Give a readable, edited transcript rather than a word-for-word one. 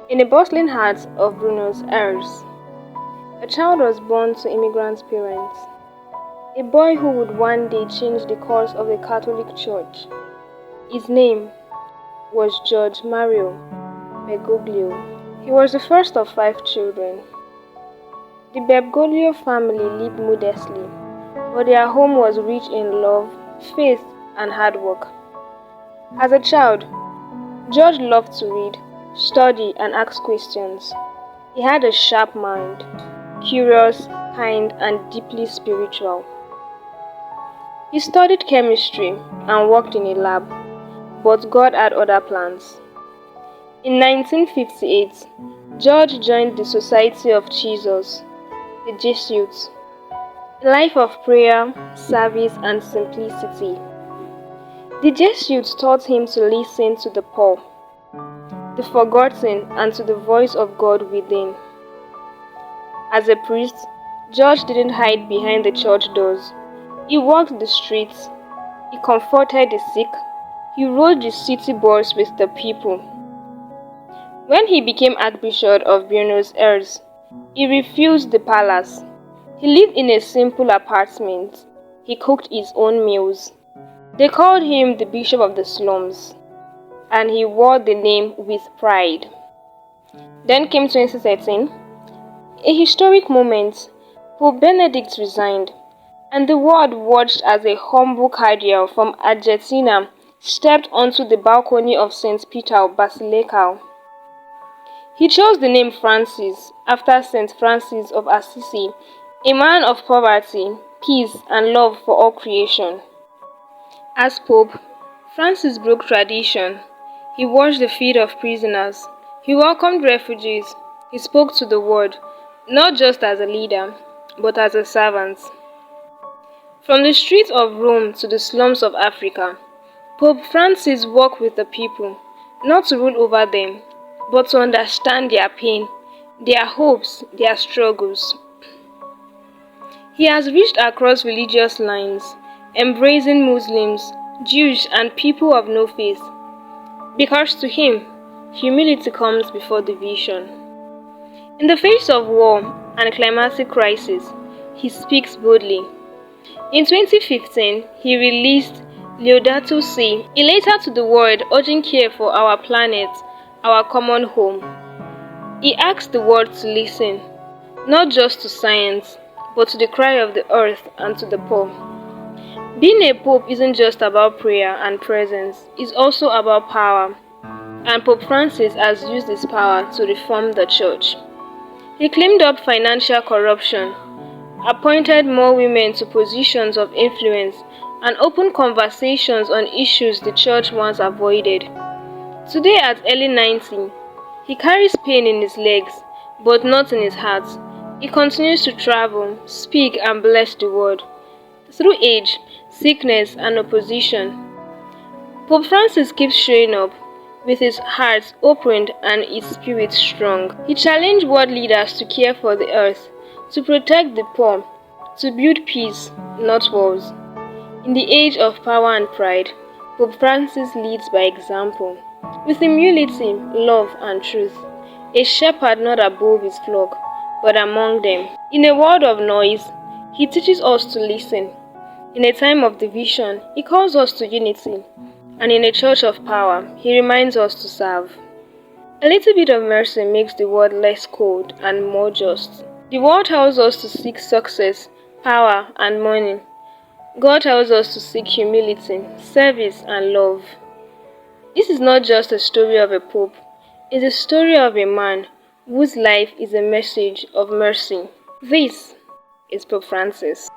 In the bustling heart of Buenos Aires, a child was born to immigrant parents, a boy who would one day change the course of the Catholic Church. His name was Jorge Mario Bergoglio. He was the first of 5 children. The Bergoglio family lived modestly, but their home was rich in love, faith, and hard work. As a child, George loved to read, study, and ask questions. He had a sharp mind, curious, kind, and deeply spiritual. He studied chemistry and worked in a lab, but God had other plans. In 1958, George joined the Society of Jesus, the Jesuits, a life of prayer, service, and simplicity. The Jesuits taught him to listen to the poor, the forgotten, and to the voice of God within. As a priest, George didn't hide behind the church doors. He walked the streets, he comforted the sick, he rode the city bus with the people. When he became Archbishop of Buenos Aires, he refused the palace. He lived in a simple apartment. He cooked his own meals. They called him the Bishop of the Slums, and he wore the name with pride. Then came 2013, a historic moment. Pope Benedict resigned, and the world watched as a humble cardinal from Argentina stepped onto the balcony of St. Peter Basilica. He chose the name Francis after St. Francis of Assisi, a man of poverty, peace, and love for all creation. As Pope, Francis broke tradition. He washed the feet of prisoners. He welcomed refugees. He spoke to the world, not just as a leader, but as a servant. From the streets of Rome to the slums of Africa, Pope Francis walked with the people, not to rule over them, but to understand their pain, their hopes, their struggles. He has reached across religious lines, embracing Muslims, Jews, and people of no faith, because to him, humility comes before division. In the face of war and climatic crisis, he speaks boldly. In 2015, he released Laudato Si, a letter to the world urging care for our planet, our common home. He asked the world to listen, not just to science, but to the cry of the earth and to the poor. Being a pope isn't just about prayer and presence, it's also about power, and Pope Francis has used his power to reform the church. He cleaned up financial corruption, appointed more women to positions of influence, and opened conversations on issues the church once avoided. Today at early 90, he carries pain in his legs, but not in his heart. He continues to travel, speak, and bless the world. Through age, sickness, and opposition, Pope Francis keeps showing up, with his heart opened and his spirit strong. He challenged world leaders to care for the earth, to protect the poor, to build peace, not walls. In the age of power and pride, Pope Francis leads by example, with humility, love, and truth. A shepherd not above his flock, but among them. In a world of noise, he teaches us to listen. In a time of division, he calls us to unity. And in a church of power, he reminds us to serve. A little bit of mercy makes the world less cold and more just. The world tells us to seek success, power, and money. God tells us to seek humility, service, and love. This is not just a story of a pope, it's a story of a man whose life is a message of mercy. This is Pope Francis.